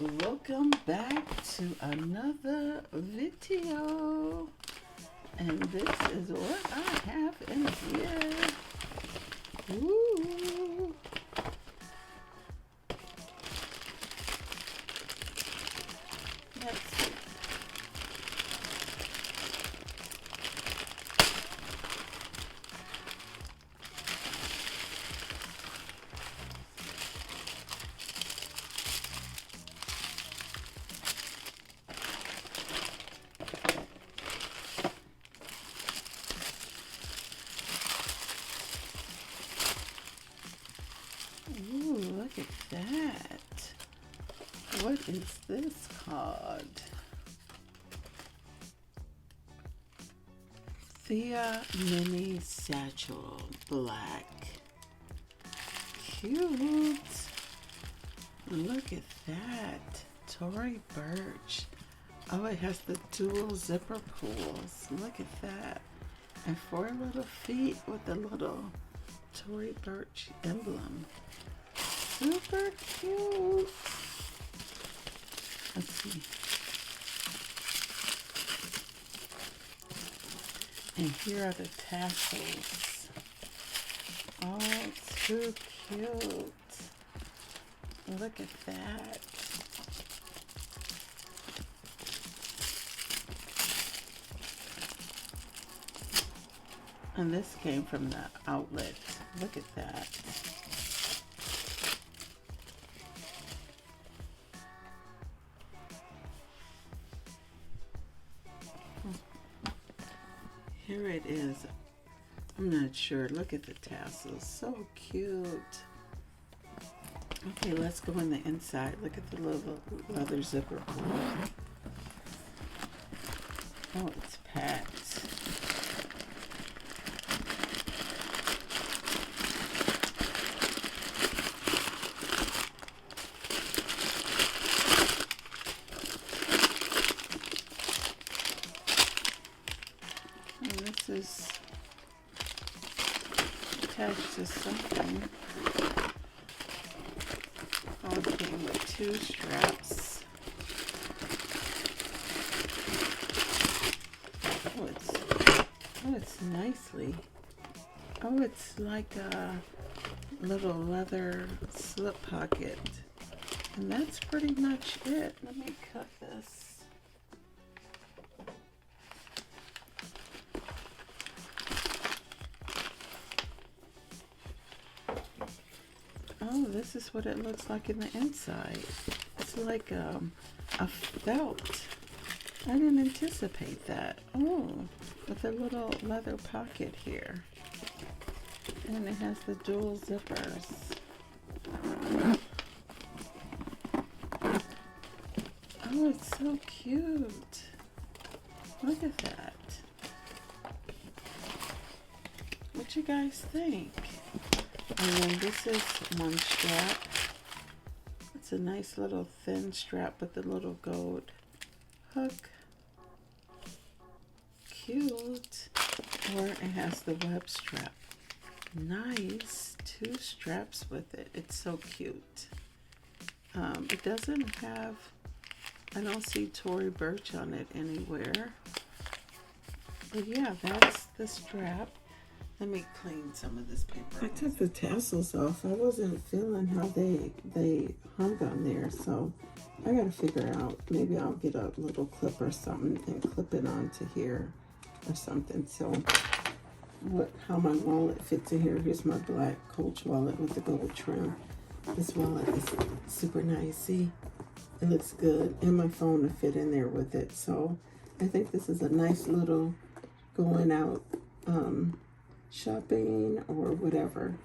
Welcome back to another video, and this is what I have in here. Ooh. Let's see. Ooh, look at that. What is this called? Thea Mini Satchel Black. Cute. Look at that. Tory Burch. Oh, it has the dual zipper pulls. Look at that. And 4 little feet with the little Tory Burch emblem. Super cute. Let's see. And here are the tassels. Oh, too cute. Look at that. And this came from the outlet. Look at that. Here it is. I'm not sure. Look at the tassels. So cute. Okay, let's go in the inside. Look at the little leather zipper. Oh, it's packed. This is attached to something. Oh, it came with 2 straps. Oh, it's nicely. Oh, it's like a little leather slip pocket. And that's pretty much it. Let me cut this. Oh, this is what it looks like in the inside. It's like a felt. I didn't anticipate that. Oh, with a little leather pocket here. And it has the dual zippers. Oh, it's so cute. Look at that. What you guys think? And then this is one strap. It's a nice little thin strap with the little gold hook. Cute. Or it has the web strap. Nice. 2 straps with it. It's so cute. It doesn't have, I don't see Tory Burch on it anywhere. But yeah, that's the strap. Let me clean some of this paper. I took the tassels off. I wasn't feeling how they hung on there, so I gotta figure out. Maybe I'll get a little clip or something and clip it onto here or something. So how my wallet fits in here. Here's my black Coach wallet with the gold trim. This wallet is super nice. See, it looks good, and my phone will fit in there with it. So I think this is a nice little going out shopping or whatever.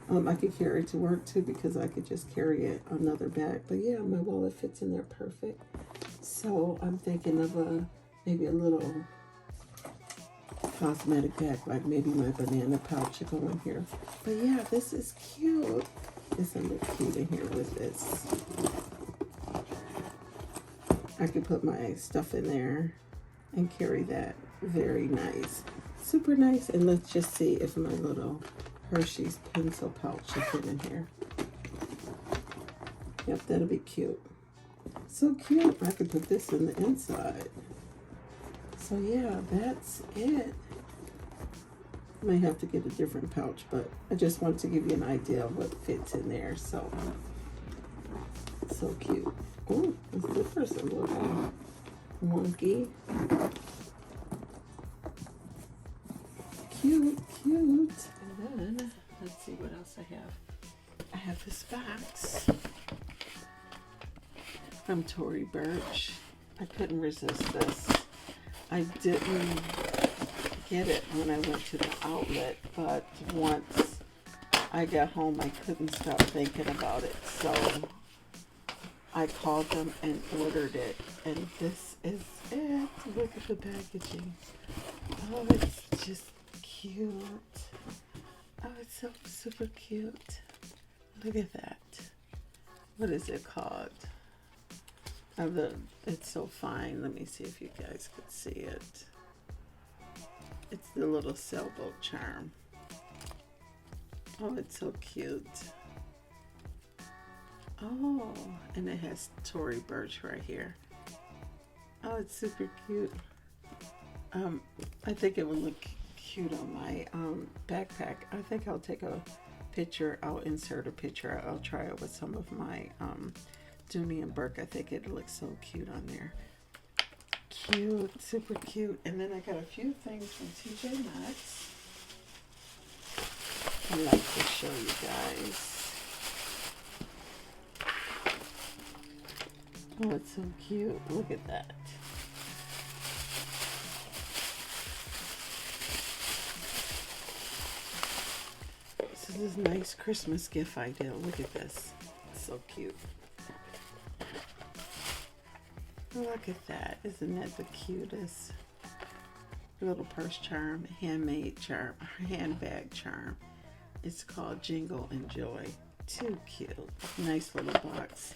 I could carry it to work too, because I could just carry it another bag. But yeah, my wallet fits in there perfect. So I'm thinking of maybe a little cosmetic bag, like maybe my banana pouch to go in here. But yeah, this is cute. This will look cute in here with this. I could put my stuff in there and carry that. Very nice. Super nice. And let's just see if my little Hershey's pencil pouch should fit in here. Yep, that'll be cute. So cute. I could put this in the inside. So yeah, that's it. May have to get a different pouch, but I just want to give you an idea of what fits in there. So cute. Oh, the zipper's a little wonky. Cute, cute. And then let's see what else I have. I have this box from Tory Burch. I couldn't resist this. I didn't get it when I went to the outlet, but once I got home, I couldn't stop thinking about it. So I called them and ordered it, and this is it. Look at the packaging. Oh, it's just cute. Oh, it's so super cute. Look at that. What is it called? It's so fine. Let me see if you guys could see it. It's the little sailboat charm. Oh, it's so cute. Oh, and it has Tory Burch right here. Oh, it's super cute. I think it would look cute on my backpack. I think I'll take a picture. I'll insert a picture. I'll try it with some of my Dooney and Burke. I think it looks so cute on there. Cute, super cute. And then I got a few things from TJMAXX. I'd like to show you guys. Oh, it's so cute. Look at that. This is a nice Christmas gift idea. Look at this. It's so cute. Look at that. Isn't that the cutest? Little purse charm, handmade charm, handbag charm. It's called Jingle and Joy. Too cute. Nice little box.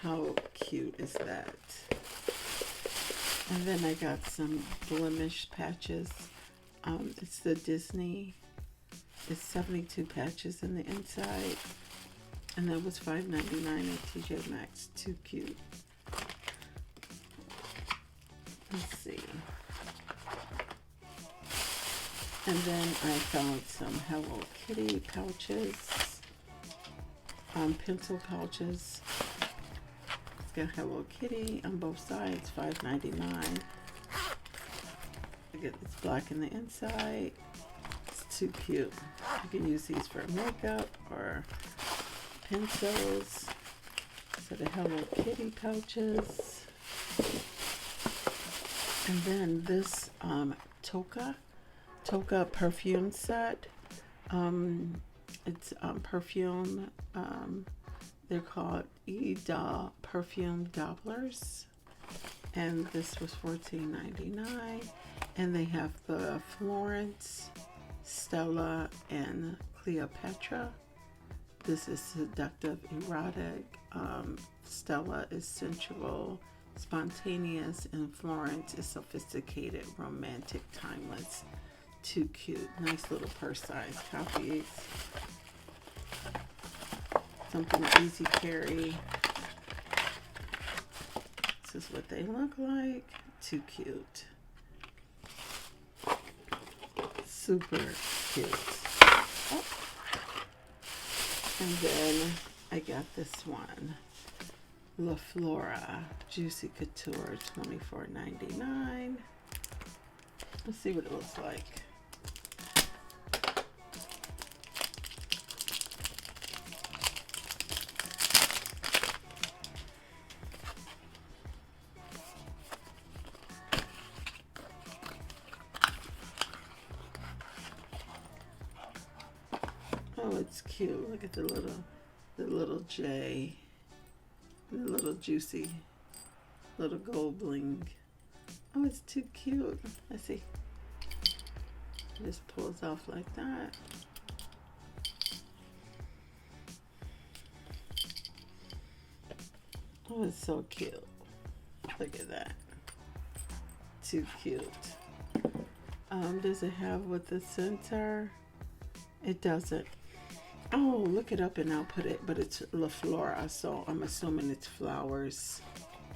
How cute is that? And then I got some blemish patches. It's the Disney. It's 72 patches in the inside. And that was $5.99 at TJMAXX. Too cute. Let's see. And then I found some Hello Kitty pouches. Pencil pouches. It's got Hello Kitty on both sides, $5.99. It's black in the inside. It's too cute. You can use these for makeup or pencils. So the Hello Kitty pouches. And then this Toka perfume set. It's perfume. They're called E-Doll perfume dobblers, and this was $14.99. And they have the Florence, Stella, and Cleopatra. This is seductive, erotic. Stella is sensual, spontaneous, and Florence is sophisticated, romantic, timeless. Too cute. Nice little purse size copies. Something easy carry. This is what they look like. Too cute. Super cute. Oh. And then I got this one. La Flora Juicy Couture, $24.99. Let's see what it looks like. Oh, it's cute. Look at the little J, the little juicy, little gold bling. Oh, it's too cute. Let's see. It just pulls off like that. Oh, it's so cute. Look at that. Too cute. Does it have what the scents are? It doesn't. Oh, look it up and I'll put it, but it's La Flora, so I'm assuming it's flowers.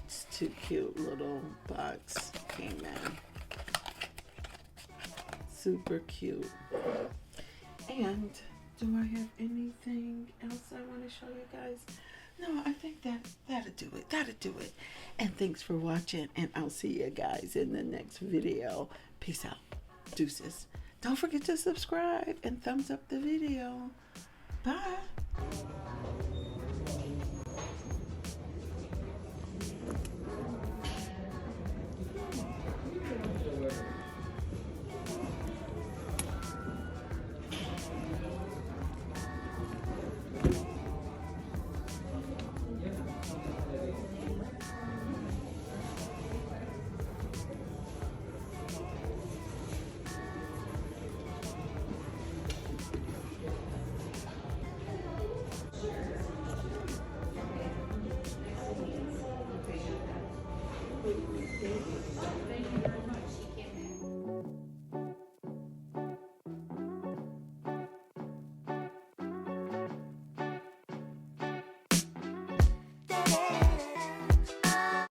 It's too cute. Little box came in. Super cute. And do I have anything else I want to show you guys? No, I think that'll do it. That'll do it. And thanks for watching. And I'll see you guys in the next video. Peace out. Deuces. Don't forget to subscribe and thumbs up the video. Bye.